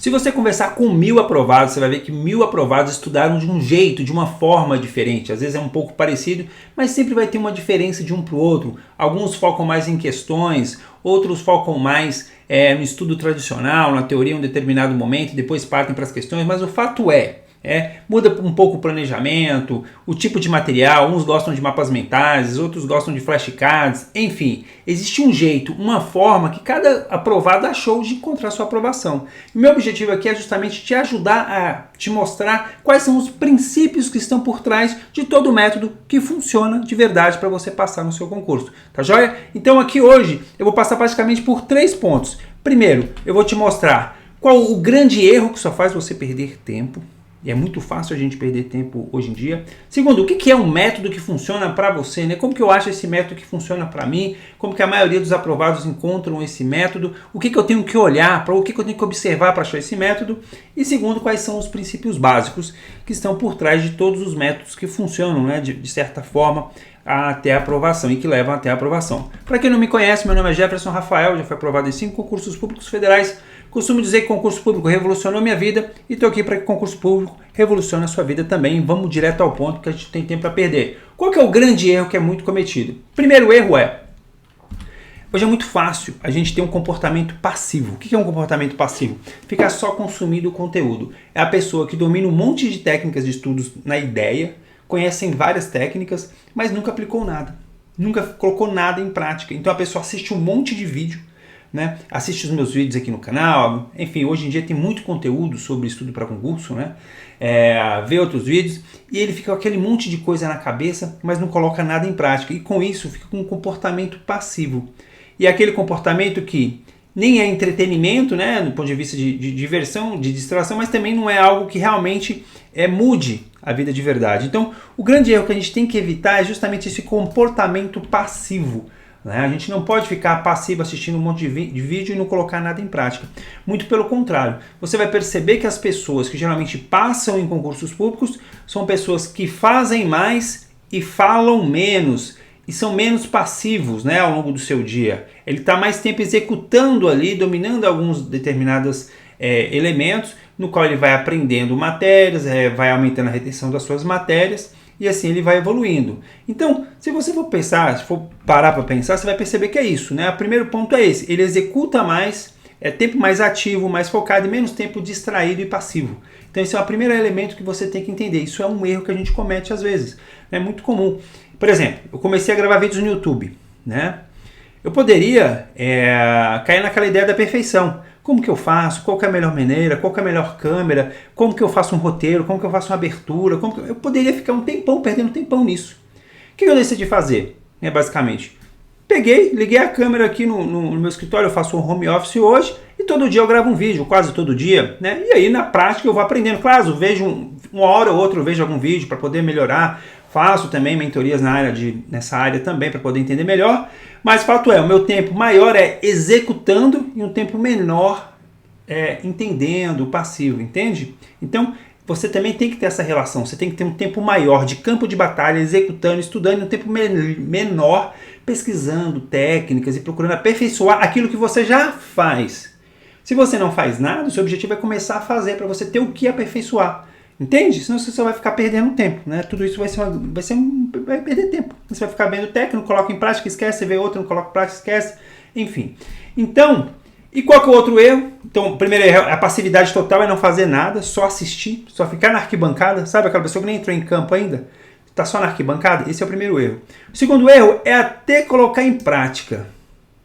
Se você conversar com 1000 aprovados, você vai ver que 1000 aprovados estudaram de um jeito, de uma forma diferente. Às vezes é um pouco parecido, mas sempre vai ter uma diferença de um para o outro. Alguns focam mais em questões, outros focam mais no estudo tradicional, na teoria em um determinado momento, e depois partem para as questões, mas o fato muda um pouco o planejamento, o tipo de material, uns gostam de mapas mentais, outros gostam de flashcards, enfim, existe um jeito, uma forma que cada aprovado achou de encontrar sua aprovação. E o meu objetivo aqui é justamente te ajudar a te mostrar quais são os princípios que estão por trás de todo o método que funciona de verdade para você passar no seu concurso, tá joia? Então aqui hoje eu vou passar praticamente por 3 pontos. Primeiro, eu vou te mostrar qual o grande erro que só faz você perder tempo. E é muito fácil a gente perder tempo hoje em dia. Segundo, o que é um método que funciona para você, né? Como que eu acho esse método que funciona para mim? Como que a maioria dos aprovados encontram esse método? O que eu tenho que olhar, o que eu tenho que observar para achar esse método? E segundo, quais são os princípios básicos que estão por trás de todos os métodos que funcionam, né? De certa forma, até a aprovação e que levam até a aprovação. Para quem não me conhece, meu nome é Jefferson Rafael, já fui aprovado em 5 concursos públicos federais. Costumo dizer que concurso público revolucionou minha vida e estou aqui para que concurso público revolucione a sua vida também. Vamos direto ao ponto, que a gente tem tempo para perder. Qual que é o grande erro que é muito cometido? Primeiro erro hoje é muito fácil a gente ter um comportamento passivo. O que é um comportamento passivo? Ficar só consumindo o conteúdo. É a pessoa que domina um monte de técnicas de estudos na ideia, conhecem várias técnicas, mas nunca aplicou nada. Nunca colocou nada em prática. Então a pessoa assiste um monte de vídeo, né? Assiste os meus vídeos aqui no canal, enfim, hoje em dia tem muito conteúdo sobre estudo para concurso, né? Vê outros vídeos e ele fica com aquele monte de coisa na cabeça, mas não coloca nada em prática e com isso fica com um comportamento passivo. E é aquele comportamento que nem é entretenimento, né? Do ponto de vista de diversão, de distração, mas também não é algo que realmente mude a vida de verdade. Então, o grande erro que a gente tem que evitar é justamente esse comportamento passivo. A gente não pode ficar passivo assistindo um monte de vídeo e não colocar nada em prática. Muito pelo contrário, você vai perceber que as pessoas que geralmente passam em concursos públicos são pessoas que fazem mais e falam menos e são menos passivos, né, ao longo do seu dia. Ele está mais tempo executando ali, dominando alguns determinados elementos, no qual ele vai aprendendo matérias, vai aumentando a retenção das suas matérias, e assim ele vai evoluindo. Então, se você for pensar, se for parar para pensar, você vai perceber que é isso, né? O primeiro ponto é esse, ele executa mais, tempo mais ativo, mais focado e menos tempo distraído e passivo. Então esse é o primeiro elemento que você tem que entender. Isso é um erro que a gente comete às vezes, é muito comum. Por exemplo, eu comecei a gravar vídeos no YouTube, né? Eu poderia cair naquela ideia da perfeição. Como que eu faço? Qual que é a melhor maneira? Qual que é a melhor câmera? Como que eu faço um roteiro? Como que eu faço uma abertura? Eu poderia ficar um tempão, perdendo tempão nisso. O que eu decidi fazer? Basicamente, peguei, liguei a câmera aqui no meu escritório, eu faço um home office hoje e todo dia eu gravo um vídeo, quase todo dia, né? E aí na prática eu vou aprendendo. Claro, eu vejo uma hora ou outra, eu vejo algum vídeo para poder melhorar. Faço também mentorias nessa área também para poder entender melhor, mas fato o meu tempo maior é executando e um tempo menor entendendo, passivo, entende? Então você também tem que ter essa relação, você tem que ter um tempo maior de campo de batalha, executando, estudando, e um tempo menor pesquisando técnicas e procurando aperfeiçoar aquilo que você já faz. Se você não faz nada, o seu objetivo é começar a fazer para você ter o que aperfeiçoar. Entende? Senão você só vai ficar perdendo tempo, né? Tudo isso vai perder tempo. Você vai ficar vendo técnico, coloca em prática, esquece, vê outro, não coloca em prática, esquece. Enfim. Então, e qual que é o outro erro? Então, o primeiro erro, a passividade total é não fazer nada, só assistir, só ficar na arquibancada. Sabe aquela pessoa que nem entrou em campo ainda? Está só na arquibancada? Esse é o primeiro erro. O segundo erro é até colocar em prática.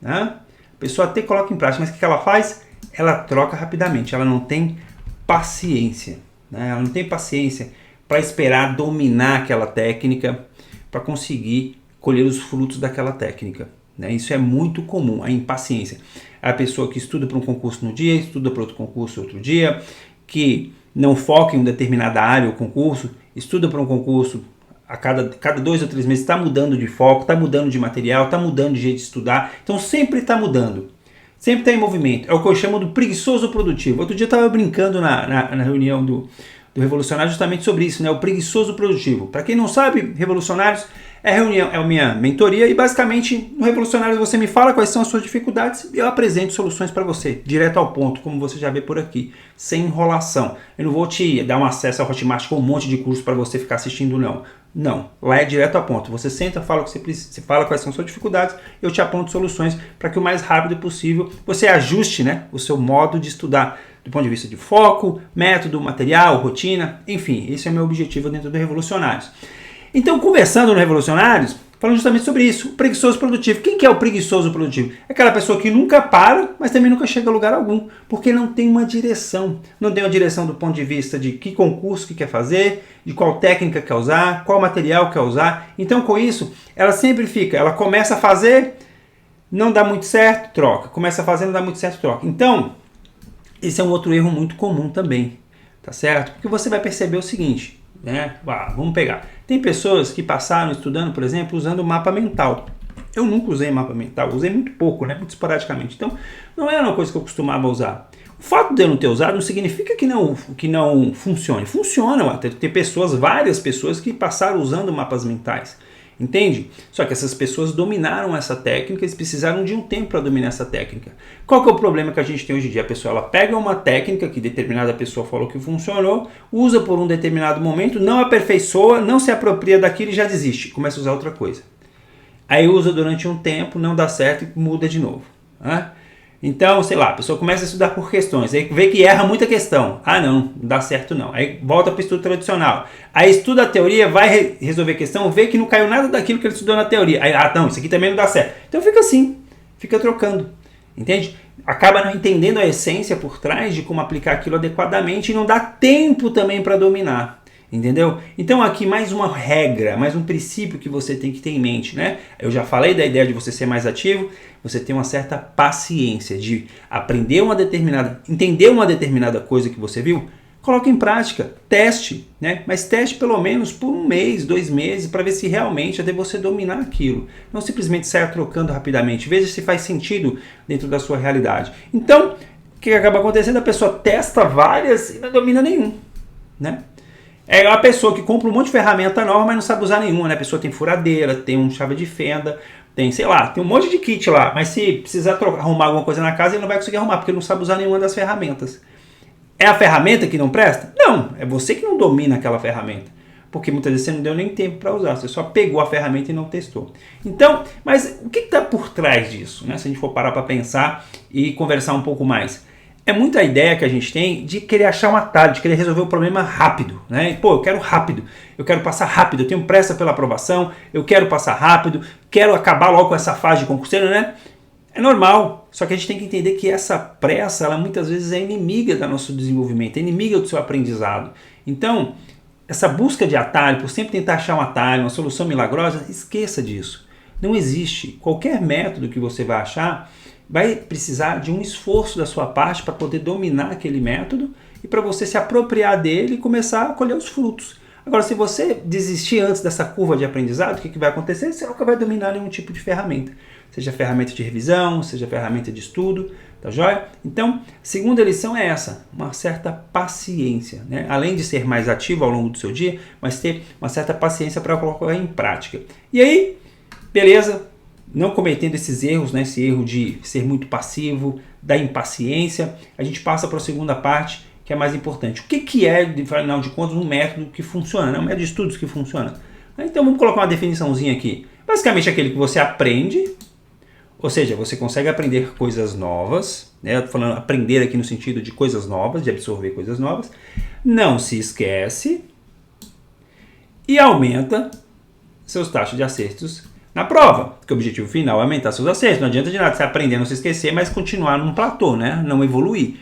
Né? A pessoa até coloca em prática, mas o que ela faz? Ela troca rapidamente, ela não tem paciência. Ela não tem paciência para esperar dominar aquela técnica para conseguir colher os frutos daquela técnica. Isso é muito comum, a impaciência. A pessoa que estuda para um concurso no dia, estuda para outro concurso outro dia, que não foca em uma determinada área ou concurso, estuda para um concurso a cada 2 ou 3 meses, está mudando de foco, está mudando de material, está mudando de jeito de estudar, então sempre está mudando. Sempre está em movimento. É o que eu chamo do preguiçoso produtivo. Outro dia eu estava brincando na reunião do Revolucionário justamente sobre isso, né? O preguiçoso produtivo. Para quem não sabe, Revolucionários É reunião, é a minha mentoria e basicamente no Revolucionários você me fala quais são as suas dificuldades e eu apresento soluções para você, direto ao ponto, como você já vê por aqui, sem enrolação. Eu não vou te dar um acesso ao Hotmart com um monte de curso para você ficar assistindo, não. Não, lá é direto ao ponto. Você senta, fala o que você precisa, você fala quais são as suas dificuldades, eu te aponto soluções para que o mais rápido possível você ajuste, né, o seu modo de estudar, do ponto de vista de foco, método, material, rotina, enfim, esse é o meu objetivo dentro do Revolucionários. Então, conversando no Revolucionários, falando justamente sobre isso, o preguiçoso produtivo. Quem que é o preguiçoso produtivo? É aquela pessoa que nunca para, mas também nunca chega a lugar algum, porque não tem uma direção. Não tem uma direção do ponto de vista de que concurso que quer fazer, de qual técnica quer usar, qual material quer usar. Então, com isso, ela sempre fica, ela começa a fazer, não dá muito certo, troca. Começa a fazer, não dá muito certo, troca. Então, esse é um outro erro muito comum também, tá certo? Porque você vai perceber o seguinte, né? Vamos pegar. Tem pessoas que passaram estudando, por exemplo, usando mapa mental. Eu nunca usei mapa mental, usei muito pouco, né? Muito esporadicamente. Então, não era uma coisa que eu costumava usar. O fato de eu não ter usado não significa que não funcione. Funciona, tem pessoas, várias pessoas que passaram usando mapas mentais. Entende? Só que essas pessoas dominaram essa técnica, eles precisaram de um tempo para dominar essa técnica. Qual que é o problema que a gente tem hoje em dia? A pessoa ela pega uma técnica que determinada pessoa falou que funcionou, usa por um determinado momento, não aperfeiçoa, não se apropria daquilo e já desiste, começa a usar outra coisa. Aí usa durante um tempo, não dá certo e muda de novo. Né? Então, sei lá, a pessoa começa a estudar por questões, aí vê que erra muita questão. Não dá certo não. Aí volta para o estudo tradicional. Aí estuda a teoria, vai resolver a questão, vê que não caiu nada daquilo que ele estudou na teoria. Aí, não, isso aqui também não dá certo. Então fica assim, fica trocando. Entende? Acaba não entendendo a essência por trás de como aplicar aquilo adequadamente e não dá tempo também para dominar. Entendeu? Então aqui mais uma regra, mais um princípio que você tem que ter em mente, né? Eu já falei da ideia de você ser mais ativo, você tem uma certa paciência de entender uma determinada coisa que você viu, coloque em prática, teste, né? Mas teste pelo menos por 1 mês, 2 meses, para ver se realmente até você dominar aquilo. Não simplesmente saia trocando rapidamente, veja se faz sentido dentro da sua realidade. Então, o que acaba acontecendo? A pessoa testa várias e não domina nenhum, né? É uma pessoa que compra um monte de ferramenta nova, mas não sabe usar nenhuma, né? A pessoa tem furadeira, tem um chave de fenda, tem, sei lá, tem um monte de kit lá, mas se precisar arrumar alguma coisa na casa, ele não vai conseguir arrumar, porque ele não sabe usar nenhuma das ferramentas. É a ferramenta que não presta? Não, é você que não domina aquela ferramenta, porque muitas vezes você não deu nem tempo para usar, você só pegou a ferramenta e não testou. Então, mas o que está por trás disso, né? Se a gente for parar para pensar e conversar um pouco mais. É muita ideia que a gente tem de querer achar um atalho, de querer resolver o problema rápido, né? Pô, eu quero rápido, eu quero passar rápido, eu tenho pressa pela aprovação, eu quero passar rápido, quero acabar logo com essa fase de concurseiro, né? É normal, só que a gente tem que entender que essa pressa, ela muitas vezes é inimiga do nosso desenvolvimento, é inimiga do seu aprendizado. Então, essa busca de atalho, por sempre tentar achar um atalho, uma solução milagrosa, esqueça disso. Não existe. Qualquer método que você vai achar vai precisar de um esforço da sua parte para poder dominar aquele método e para você se apropriar dele e começar a colher os frutos. Agora, se você desistir antes dessa curva de aprendizado, o que vai acontecer? Você nunca vai dominar nenhum tipo de ferramenta. Seja ferramenta de revisão, seja ferramenta de estudo, tá joia? Então, a segunda lição é essa, uma certa paciência, né? Além de ser mais ativo ao longo do seu dia, mas ter uma certa paciência para colocar em prática. E aí, beleza? Não cometendo esses erros, né? Esse erro de ser muito passivo, da impaciência, a gente passa para a segunda parte, que é mais importante. O que é, afinal de contas, um método que funciona, né? Um método de estudos que funciona? Então vamos colocar uma definiçãozinha aqui. Basicamente aquele que você aprende, ou seja, você consegue aprender coisas novas, né? Eu tô falando aprender aqui no sentido de coisas novas, de absorver coisas novas, não se esquece e aumenta seus taxas de acertos na prova, porque o objetivo final é aumentar seus acertos. Não adianta de nada você aprender a não se esquecer, mas continuar num platô, né? Não evoluir.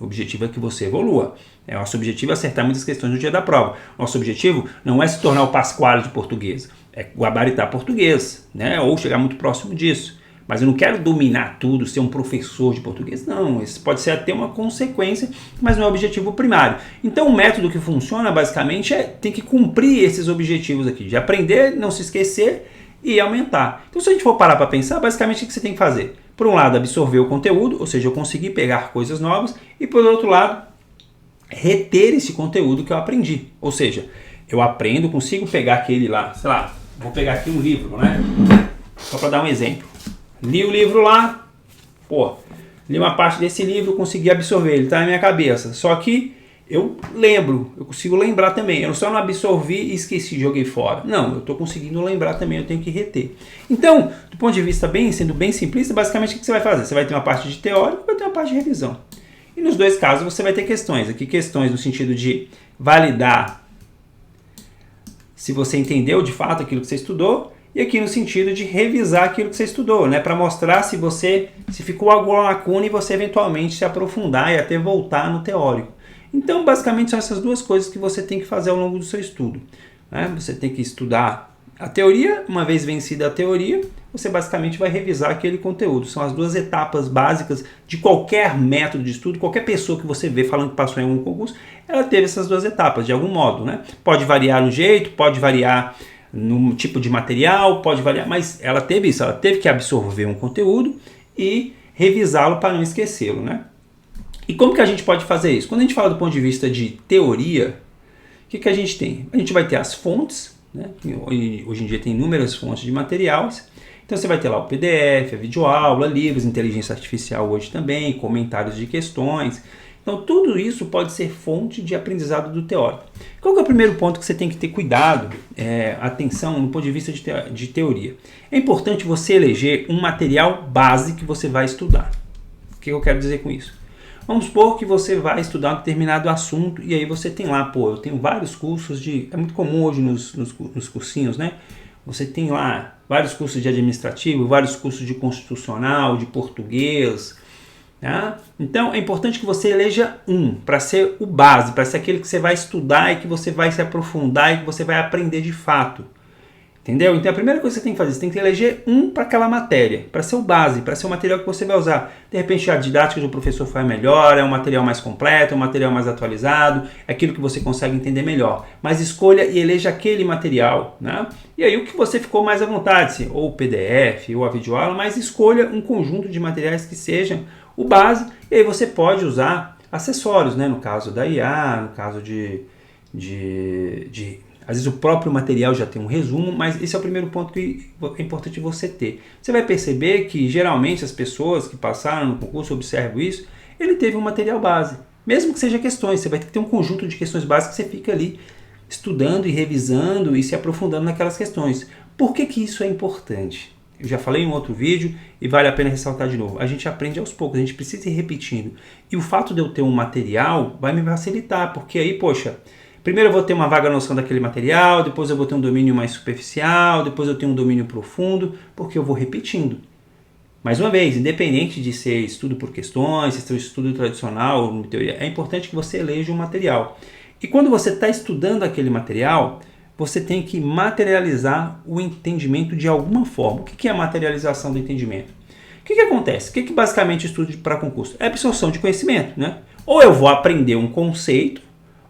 O objetivo é que você evolua. Nosso objetivo é acertar muitas questões no dia da prova. Nosso objetivo não é se tornar o Pasquale de português, é gabaritar português, né? Ou chegar muito próximo disso. Mas eu não quero dominar tudo, ser um professor de português. Não, isso pode ser até uma consequência, mas não é o objetivo primário. Então o método que funciona basicamente tem que cumprir esses objetivos aqui, de aprender, não se esquecer e aumentar. Então se a gente for parar para pensar, basicamente o que você tem que fazer? Por um lado, absorver o conteúdo, ou seja, eu conseguir pegar coisas novas, e por outro lado, reter esse conteúdo que eu aprendi. Ou seja, eu aprendo, consigo pegar aquele lá, sei lá, vou pegar aqui um livro, né? Só para dar um exemplo. Li o livro lá, pô, li uma parte desse livro, consegui absorver, ele está na minha cabeça. Só que eu lembro, eu consigo lembrar também. Eu só não absorvi e esqueci, joguei fora. Não, eu estou conseguindo lembrar também, eu tenho que reter. Então, do ponto de vista sendo bem simplista, basicamente o que você vai fazer? Você vai ter uma parte de teórico e vai ter uma parte de revisão. E nos dois casos você vai ter questões. Aqui questões no sentido de validar se você entendeu de fato aquilo que você estudou, e aqui no sentido de revisar aquilo que você estudou, né? Para mostrar se ficou alguma lacuna e você eventualmente se aprofundar e até voltar no teórico. Então, basicamente, são essas duas coisas que você tem que fazer ao longo do seu estudo, né? Você tem que estudar a teoria, uma vez vencida a teoria, você basicamente vai revisar aquele conteúdo. São as duas etapas básicas de qualquer método de estudo, qualquer pessoa que você vê falando que passou em algum concurso, ela teve essas duas etapas, de algum modo, né? Pode variar no jeito, pode variar no tipo de material, pode variar, mas ela teve isso, ela teve que absorver um conteúdo e revisá-lo para não esquecê-lo, né? E como que a gente pode fazer isso? Quando a gente fala do ponto de vista de teoria, o que a gente tem? A gente vai ter as fontes, né? Hoje em dia tem inúmeras fontes de materiais. Então você vai ter lá o PDF, a videoaula, livros, inteligência artificial hoje também, comentários de questões. Então tudo isso pode ser fonte de aprendizado do teórico. Qual que é o primeiro ponto que você tem que ter cuidado, atenção no ponto de vista de teoria? É importante você eleger um material base que você vai estudar. O que eu quero dizer com isso? Vamos supor que você vai estudar um determinado assunto e aí você tem lá, eu tenho vários cursos é muito comum hoje nos cursinhos, né? Você tem lá vários cursos de administrativo, vários cursos de constitucional, de português, tá? Então é importante que você eleja um para ser o base, para ser aquele que você vai estudar e que você vai se aprofundar e que você vai aprender de fato. Entendeu? Então a primeira coisa que você tem que fazer, você tem que eleger um para aquela matéria, para ser o base, para ser o material que você vai usar. De repente a didática do professor foi melhor, é um material mais completo, é um material mais atualizado, é aquilo que você consegue entender melhor. Mas escolha e eleja aquele material, né? E aí o que você ficou mais à vontade, ou o PDF ou a videoaula, mas escolha um conjunto de materiais que sejam o base, e aí você pode usar acessórios, né? No caso da IA, no caso às vezes o próprio material já tem um resumo, mas esse é o primeiro ponto que é importante você ter. Você vai perceber que geralmente as pessoas que passaram no concurso, observam isso, ele teve um material base. Mesmo que seja questões, você vai ter que ter um conjunto de questões básicas que você fica ali estudando e revisando e se aprofundando naquelas questões. Por que isso é importante? Eu já falei em um outro vídeo e vale a pena ressaltar de novo. A gente aprende aos poucos, a gente precisa ir repetindo. E o fato de eu ter um material vai me facilitar, porque aí, primeiro eu vou ter uma vaga noção daquele material, depois eu vou ter um domínio mais superficial, depois eu tenho um domínio profundo, porque eu vou repetindo. Mais uma vez, independente de ser estudo por questões, se é estudo tradicional ou teoria, é importante que você eleja um material. E quando você está estudando aquele material, você tem que materializar o entendimento de alguma forma. O que é a materialização do entendimento? O que acontece? O que basicamente estudo para concurso? É absorção de conhecimento, né? Ou eu vou aprender um conceito,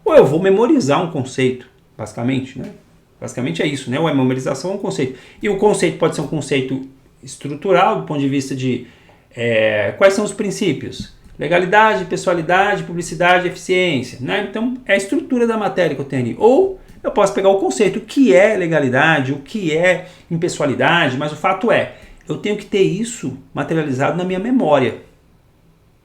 ou eu vou memorizar um conceito, basicamente, né? Basicamente é isso, né? Ou é memorização ou um conceito. E o conceito pode ser um conceito estrutural, do ponto de vista de quais são os princípios. Legalidade, pessoalidade, publicidade, eficiência, né? Então, é a estrutura da matéria que eu tenho ali. Ou eu posso pegar o conceito, o que é legalidade, o que é impessoalidade, mas o fato é, eu tenho que ter isso materializado na minha memória.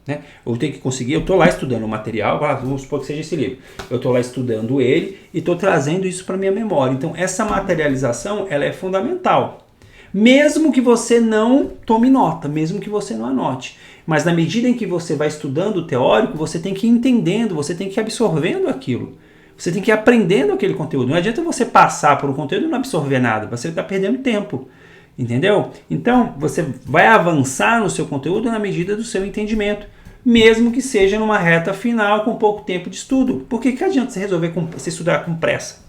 Né? Eu tenho que conseguir, eu estou lá estudando o material, vamos supor que seja esse livro, eu estou lá estudando ele e estou trazendo isso para a minha memória. Então essa materialização ela é fundamental, mesmo que você não tome nota, mesmo que você não anote, mas na medida em que você vai estudando o teórico, você tem que ir entendendo, você tem que ir absorvendo aquilo, você tem que ir aprendendo aquele conteúdo. Não adianta você passar por um conteúdo e não absorver nada, você está perdendo tempo. Entendeu? Então, você vai avançar no seu conteúdo na medida do seu entendimento, mesmo que seja numa reta final com pouco tempo de estudo. Por que adianta você resolver você estudar com pressa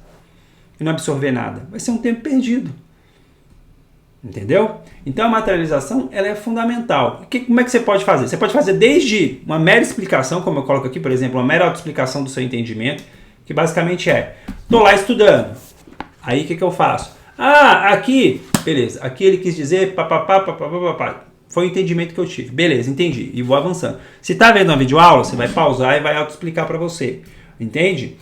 e não absorver nada? Vai ser um tempo perdido. Entendeu? Então, a materialização ela é fundamental. Como é que você pode fazer? Você pode fazer desde uma mera explicação, como eu coloco aqui, por exemplo, uma mera autoexplicação do seu entendimento, que basicamente estou lá estudando. Aí, o que eu faço? Aqui, beleza, aqui ele quis dizer papapá, foi o entendimento que eu tive, beleza, entendi, e vou avançando. Se está vendo uma videoaula, você vai pausar e vai auto-explicar para você. entende?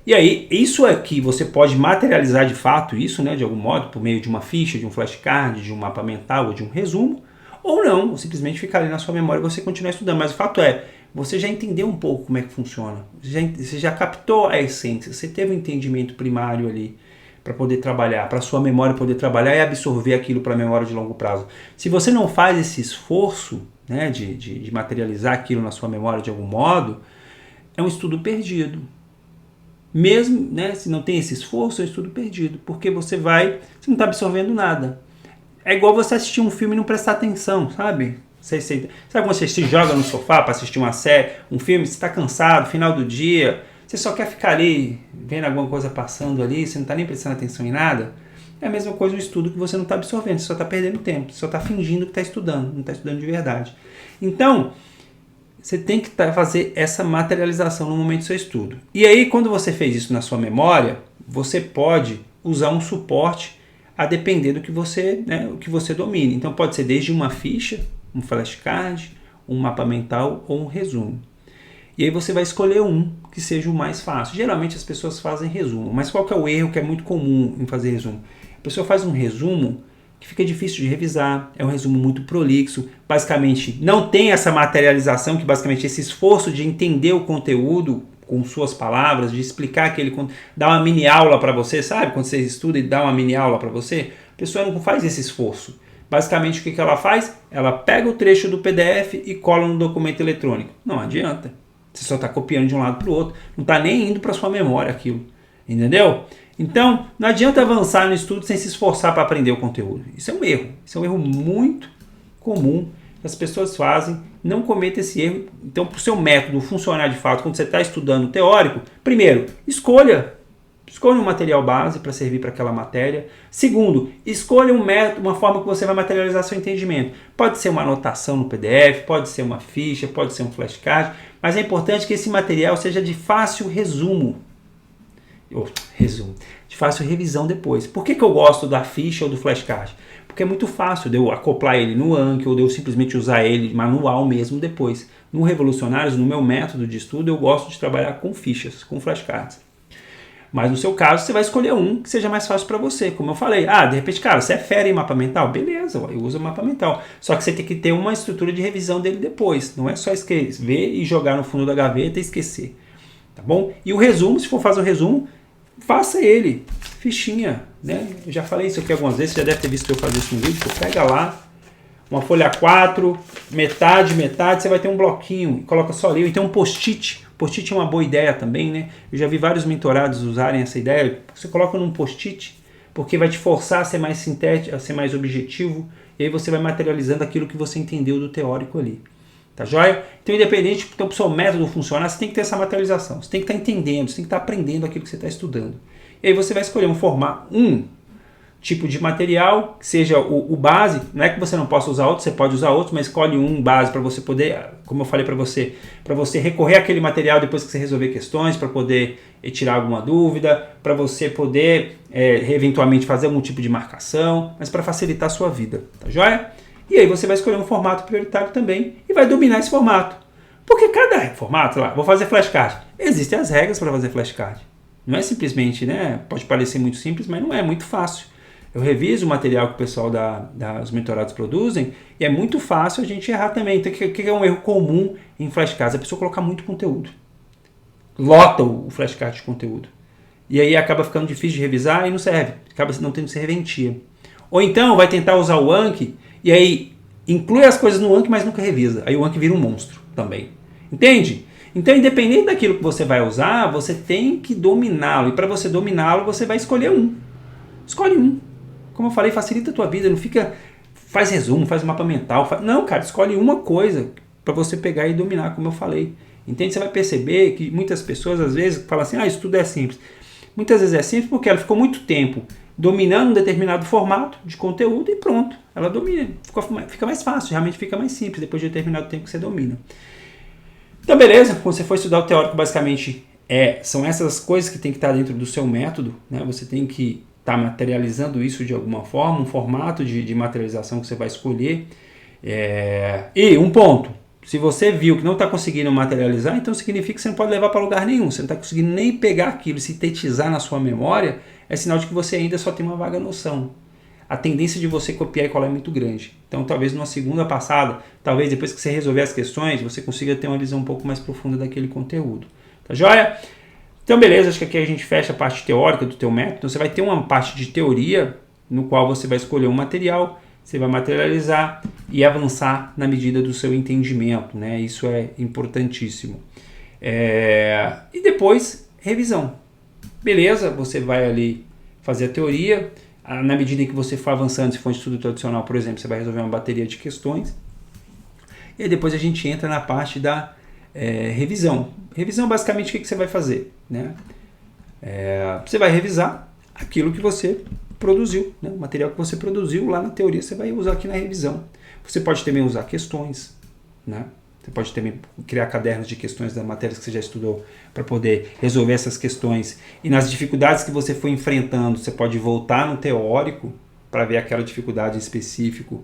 E aí, isso aqui você pode materializar de fato isso, né, de algum modo, por meio de uma ficha, de um flashcard, de um mapa mental ou de um resumo, ou não, ou simplesmente ficar ali na sua memória e você continuar estudando. Mas o fato é, você já entendeu um pouco como é que funciona, você já captou a essência, você teve um entendimento primário ali para poder trabalhar, para a sua memória poder trabalhar e absorver aquilo para a memória de longo prazo. Se você não faz esse esforço, né, de materializar aquilo na sua memória de algum modo, é um estudo perdido. Mesmo, né, se não tem esse esforço, é um estudo perdido, porque você não está absorvendo nada. É igual você assistir um filme e não prestar atenção, sabe? Sabe quando você se joga no sofá para assistir uma série, um filme, você está cansado, final do dia, você só quer ficar ali, vendo alguma coisa passando ali, você não está nem prestando atenção em nada? É a mesma coisa um estudo que você não está absorvendo, você só está perdendo tempo, você só está fingindo que está estudando, não está estudando de verdade. Então, você tem que fazer essa materialização no momento do seu estudo. E aí, quando você fez isso na sua memória, você pode usar um suporte a depender do que você, né, o que você domine. Então, pode ser desde uma ficha, um flashcard, um mapa mental ou um resumo. E aí você vai escolher um que seja o mais fácil. Geralmente as pessoas fazem resumo, mas qual que é o erro que é muito comum em fazer resumo? A pessoa faz um resumo que fica difícil de revisar, é um resumo muito prolixo, basicamente não tem essa materialização, que basicamente esse esforço de entender o conteúdo com suas palavras, de explicar aquele conteúdo, dar uma mini aula para você, sabe? Quando você estuda e dá uma mini aula para você, a pessoa não faz esse esforço. Basicamente o que ela faz? Ela pega o trecho do PDF e cola no documento eletrônico. Não adianta. Você só está copiando de um lado para o outro, não está nem indo para sua memória aquilo, entendeu? Então, não adianta avançar no estudo sem se esforçar para aprender o conteúdo. Isso é um erro. Isso é um erro muito comum que as pessoas fazem. Não cometa esse erro. Então, para o seu método funcionar de fato, quando você está estudando teórico, primeiro, escolha um material base para servir para aquela matéria. Segundo, escolha um método, uma forma que você vai materializar seu entendimento. Pode ser uma anotação no PDF, pode ser uma ficha, pode ser um flashcard, mas é importante que esse material seja de fácil resumo. De fácil revisão depois. Por que eu gosto da ficha ou do flashcard? Porque é muito fácil de eu acoplar ele no Anki ou de eu simplesmente usar ele manual mesmo depois. No Revolucionários, no meu método de estudo, eu gosto de trabalhar com fichas, com flashcards. Mas no seu caso, você vai escolher um que seja mais fácil para você. Como eu falei, de repente, cara, você é fera em mapa mental? Beleza, eu uso o mapa mental. Só que você tem que ter uma estrutura de revisão dele depois. Não é só escrever e jogar no fundo da gaveta e esquecer. Tá bom? E o resumo, se for fazer o resumo, faça ele, fichinha, né? Eu já falei isso aqui algumas vezes, você já deve ter visto eu fazer isso no vídeo. Pega lá, uma folha A4, metade, você vai ter um bloquinho, coloca só ali, e tem um post-it. Post-it é uma boa ideia também, né? Eu já vi vários mentorados usarem essa ideia. Você coloca num post-it, porque vai te forçar a ser mais sintético, a ser mais objetivo, e aí você vai materializando aquilo que você entendeu do teórico ali. Tá joia? Então, independente do seu método funcionar, você tem que ter essa materialização. Você tem que estar entendendo, você tem que estar aprendendo aquilo que você está estudando. E aí você vai escolher um tipo de material, que seja o base. Não é que você não possa usar outro, você pode usar outro, mas escolhe um base para você poder, como eu falei para você recorrer àquele material depois que você resolver questões, para poder tirar alguma dúvida, para você poder eventualmente fazer algum tipo de marcação, mas para facilitar a sua vida. Tá joia? E aí você vai escolher um formato prioritário também e vai dominar esse formato. Porque cada formato, vou fazer flashcard. Existem as regras para fazer flashcard. Não é simplesmente, né? Pode parecer muito simples, mas não é muito fácil. Eu reviso o material que o pessoal dos mentorados produzem e é muito fácil a gente errar também. Então, o que é um erro comum em flashcards? A pessoa colocar muito conteúdo. Lota o flashcard de conteúdo. E aí acaba ficando difícil de revisar e não serve. Acaba não tendo serventia. Ou então vai tentar usar o Anki e aí inclui as coisas no Anki, mas nunca revisa. Aí o Anki vira um monstro também. Entende? Então, independente daquilo que você vai usar, você tem que dominá-lo. E para você dominá-lo, você vai escolher um. Escolhe um. Como eu falei, facilita a tua vida. Não fica, faz resumo, faz mapa mental. Não, cara, escolhe uma coisa para você pegar e dominar, como eu falei. Entende? Você vai perceber que muitas pessoas, às vezes, falam assim, isso tudo é simples. Muitas vezes é simples porque ela ficou muito tempo dominando um determinado formato de conteúdo e pronto, ela domina, fica mais fácil, realmente fica mais simples depois de um determinado tempo que você domina. Então beleza, quando você for estudar o teórico, basicamente são essas coisas que tem que estar dentro do seu método, né? Você tem que estar materializando isso de alguma forma, um formato de materialização que você vai escolher. E um ponto, Se você viu que não está conseguindo materializar, então significa que você não pode levar para lugar nenhum. Você não está conseguindo nem pegar aquilo e sintetizar na sua memória, é sinal de que você ainda só tem uma vaga noção. A tendência de você copiar e colar é muito grande. Então, talvez numa segunda passada, talvez depois que você resolver as questões, você consiga ter uma visão um pouco mais profunda daquele conteúdo. Tá joia? Então, beleza, acho que aqui a gente fecha a parte teórica do teu método. Então, você vai ter uma parte de teoria, no qual você vai escolher um material, você vai materializar e avançar na medida do seu entendimento, né? Isso é importantíssimo. E depois, revisão. Beleza, você vai ali fazer a teoria. Na medida em que você for avançando, se for um estudo tradicional, por exemplo, você vai resolver uma bateria de questões. E aí depois a gente entra na parte da revisão. Revisão, basicamente, o que você vai fazer? Né? Você vai revisar aquilo que você produziu, né? O material que você produziu lá na teoria, você vai usar aqui na revisão. Você pode também usar questões, né? Você pode também criar cadernos de questões das matérias que você já estudou para poder resolver essas questões. E nas dificuldades que você foi enfrentando, você pode voltar no teórico para ver aquela dificuldade em específico.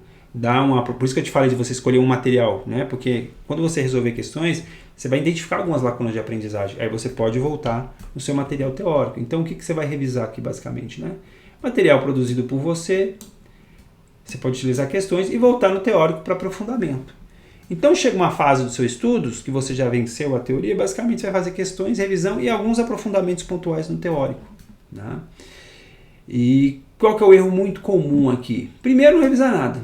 Por isso que eu te falei de você escolher um material, né? Porque quando você resolver questões, você vai identificar algumas lacunas de aprendizagem. Aí você pode voltar no seu material teórico. Então, o que você vai revisar aqui, basicamente, né? Material produzido por você, você pode utilizar questões e voltar no teórico para aprofundamento. Então chega uma fase dos seus estudos, que você já venceu a teoria, basicamente você vai fazer questões, revisão e alguns aprofundamentos pontuais no teórico. Né? E qual que é o erro muito comum aqui? Primeiro, não revisar nada.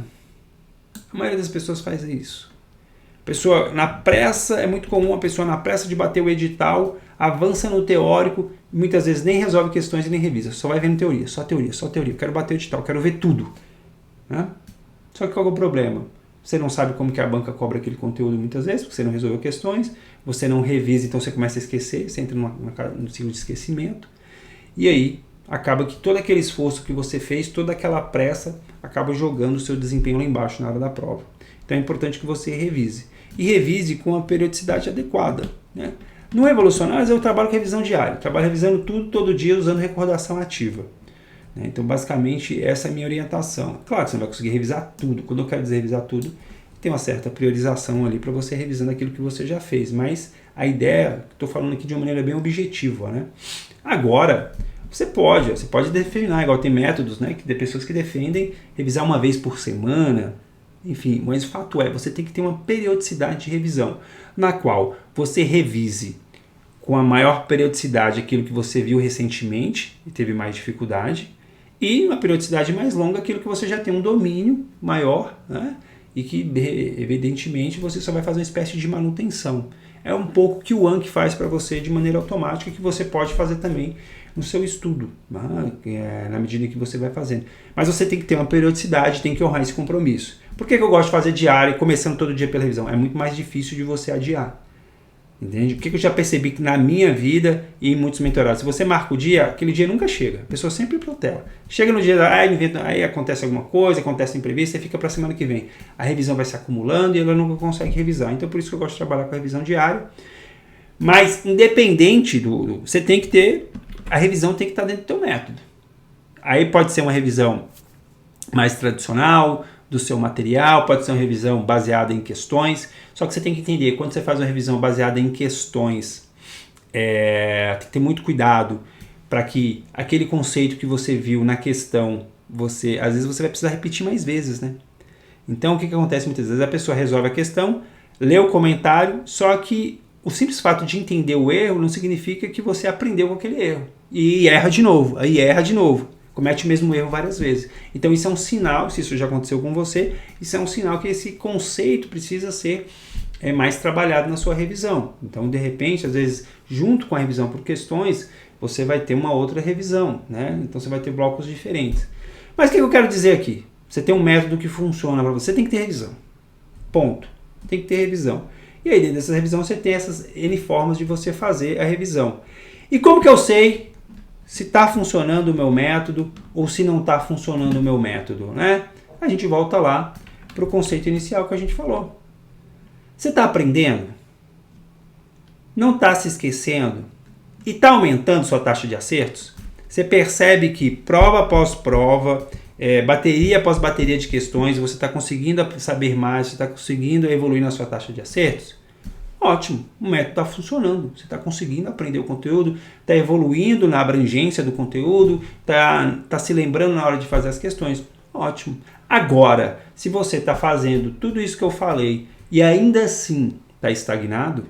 A maioria das pessoas faz isso. É muito comum a pessoa na pressa de bater o edital, avança no teórico, muitas vezes nem resolve questões e nem revisa, só vai vendo teoria, só teoria, só teoria. Eu quero bater o edital, quero ver tudo. Né? Só que qual é o problema? Você não sabe como que a banca cobra aquele conteúdo muitas vezes, porque você não resolveu questões, você não revisa, então você começa a esquecer, você entra num ciclo de esquecimento, e aí acaba que todo aquele esforço que você fez, toda aquela pressa, acaba jogando o seu desempenho lá embaixo na hora da prova. Então é importante que você revise. E revise com a periodicidade adequada. Né? No Revolucionários eu trabalho com revisão diária, trabalho revisando tudo todo dia usando recordação ativa. Então, basicamente, essa é a minha orientação. Claro que você não vai conseguir revisar tudo. Quando eu quero dizer revisar tudo, tem uma certa priorização ali para você revisando aquilo que você já fez. Mas a ideia, estou falando aqui de uma maneira bem objetiva. Né? Agora, você pode definir, igual tem métodos, né, que tem pessoas que defendem revisar uma vez por semana. Enfim, mas o fato é, você tem que ter uma periodicidade de revisão, na qual você revise com a maior periodicidade aquilo que você viu recentemente e teve mais dificuldade, e uma periodicidade mais longa aquilo que você já tem um domínio maior, né? E que evidentemente você só vai fazer uma espécie de manutenção. É um pouco que o Anki faz para você de maneira automática, que você pode fazer também no seu estudo, né? Na medida em que você vai fazendo. Mas você tem que ter uma periodicidade, tem que honrar esse compromisso. Por que eu gosto de fazer diário, começando todo dia pela revisão? É muito mais difícil de você adiar. Entende? Porque eu já percebi que na minha vida e em muitos mentorados, se você marca o dia, aquele dia nunca chega. A pessoa sempre protela. Chega no dia, aí acontece alguma coisa, acontece imprevisto, e fica para a semana que vem. A revisão vai se acumulando e ela nunca consegue revisar. Então por isso que eu gosto de trabalhar com a revisão diária. Mas independente você tem que ter, a revisão tem que estar dentro do teu método. Aí pode ser uma revisão mais tradicional, do seu material, pode ser uma revisão baseada em questões, só que você tem que entender, quando você faz uma revisão baseada em questões, tem que ter muito cuidado para que aquele conceito que você viu na questão, às vezes você vai precisar repetir mais vezes, né? Então o que acontece muitas vezes? A pessoa resolve a questão, lê o comentário, só que o simples fato de entender o erro não significa que você aprendeu com aquele erro. E erra de novo, comete o mesmo erro várias vezes. Então isso é um sinal, se isso já aconteceu com você, isso é um sinal que esse conceito precisa ser mais trabalhado na sua revisão. Então, de repente, às vezes, junto com a revisão por questões, você vai ter uma outra revisão, né? Então você vai ter blocos diferentes. Mas o que eu quero dizer aqui? Você tem um método que funciona para você, tem que ter revisão. Ponto. Tem que ter revisão. E aí, dentro dessa revisão, você tem essas N formas de você fazer a revisão. E como que eu sei se está funcionando o meu método ou se não está funcionando o meu método, né? A gente volta lá para o conceito inicial que a gente falou. Você está aprendendo? Não está se esquecendo? E está aumentando sua taxa de acertos? Você percebe que prova após prova, bateria após bateria de questões, você está conseguindo saber mais, você está conseguindo evoluir na sua taxa de acertos, ótimo, o método está funcionando, você está conseguindo aprender o conteúdo, está evoluindo na abrangência do conteúdo, está se lembrando na hora de fazer as questões, ótimo. Agora, se você está fazendo tudo isso que eu falei e ainda assim está estagnado,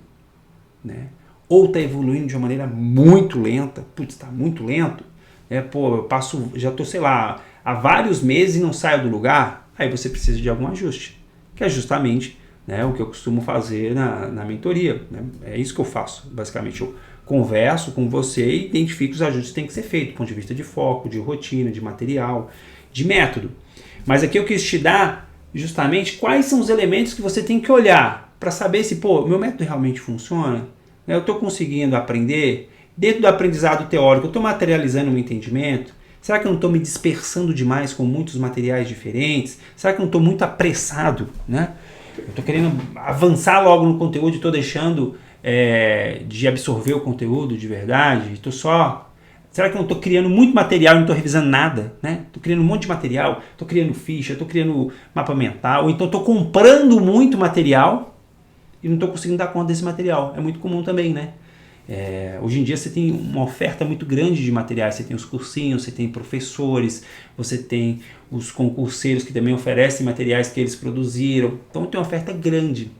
né? Ou está evoluindo de uma maneira muito lenta, putz, está muito lento, eu já estou, sei lá, há vários meses e não saio do lugar, aí você precisa de algum ajuste, que é justamente, né, o que eu costumo fazer na mentoria, né? É isso que eu faço, basicamente. Eu converso com você e identifico os ajustes que tem que ser feitos, do ponto de vista de foco, de rotina, de material, de método. Mas aqui eu quis te dar justamente quais são os elementos que você tem que olhar para saber se, meu método realmente funciona, eu estou conseguindo aprender, dentro do aprendizado teórico, eu estou materializando o meu entendimento. Será que eu não estou me dispersando demais com muitos materiais diferentes? Será que eu não estou muito apressado, né? Eu estou querendo avançar logo no conteúdo e estou deixando de absorver o conteúdo de verdade? Será que eu não estou criando muito material e não estou revisando nada, né? Estou criando um monte de material, estou criando ficha, estou criando mapa mental, ou então estou comprando muito material e não estou conseguindo dar conta desse material. É muito comum também, né? Hoje em dia você tem uma oferta muito grande de materiais, você tem os cursinhos, você tem professores, você tem os concurseiros que também oferecem materiais que eles produziram, então tem uma oferta grande.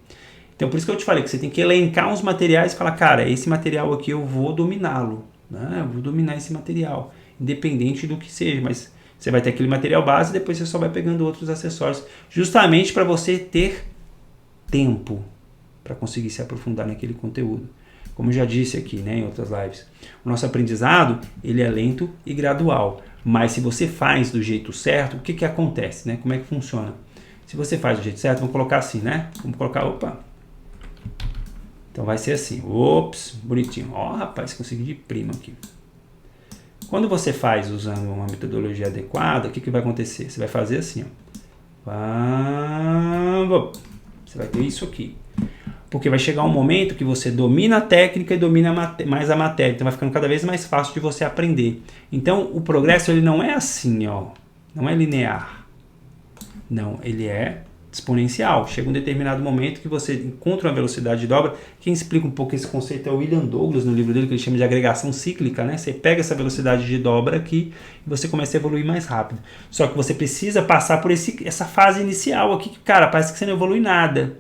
Então por isso que eu te falei que você tem que elencar uns materiais e falar, cara, esse material aqui eu vou dominá-lo, né? Eu vou dominar esse material, independente do que seja, mas você vai ter aquele material base e depois você só vai pegando outros acessórios, justamente para você ter tempo para conseguir se aprofundar naquele conteúdo. Como eu já disse aqui, né, em outras lives, o nosso aprendizado ele é lento e gradual, mas se você faz do jeito certo, o que acontece, né? Como é que funciona? Se você faz do jeito certo, vamos colocar assim, né? Vamos colocar, então vai ser assim, bonitinho. Rapaz, consegui de prima aqui. Quando você faz usando uma metodologia adequada, o que vai acontecer? Você vai fazer assim, você vai ter isso aqui. Porque vai chegar um momento que você domina a técnica e domina mais a matéria. Então vai ficando cada vez mais fácil de você aprender. Então o progresso ele não é assim, não é linear. Não, ele é exponencial. Chega um determinado momento que você encontra uma velocidade de dobra. Quem explica um pouco esse conceito é o William Douglas, no livro dele, que ele chama de agregação cíclica, né? Você pega essa velocidade de dobra aqui e você começa a evoluir mais rápido. Só que você precisa passar por essa fase inicial aqui, que, cara, parece que você não evolui nada.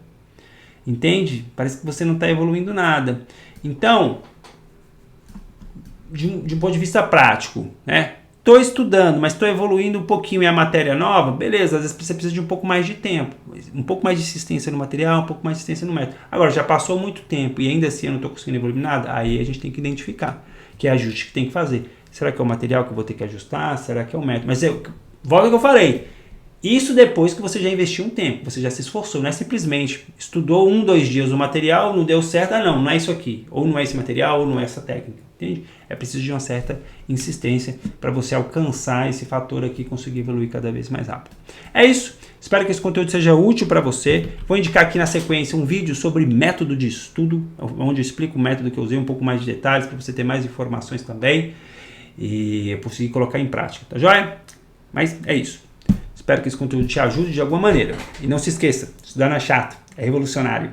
Entende? Parece que você não está evoluindo nada. Então, de um ponto de vista prático, né? Estou estudando, mas estou evoluindo um pouquinho e a matéria nova, beleza, às vezes você precisa de um pouco mais de tempo, um pouco mais de insistência no material, um pouco mais de insistência no método. Agora, já passou muito tempo e ainda assim eu não estou conseguindo evoluir nada, aí a gente tem que identificar que é ajuste que tem que fazer. Será que é o material que eu vou ter que ajustar? Será que é o método? Mas volta ao que eu falei. Isso depois que você já investiu um tempo, você já se esforçou, não é simplesmente estudou 2 dias o material, não deu certo, não é isso aqui, ou não é esse material, ou não é essa técnica, entende? É preciso de uma certa insistência para você alcançar esse fator aqui e conseguir evoluir cada vez mais rápido. É isso, espero que esse conteúdo seja útil para você. Vou indicar aqui na sequência um vídeo sobre método de estudo, onde eu explico o método que eu usei, um pouco mais de detalhes, para você ter mais informações também e eu conseguir colocar em prática, tá joia? Mas é isso. Espero que esse conteúdo te ajude de alguma maneira. E não se esqueça, estudar não é chato, é revolucionário.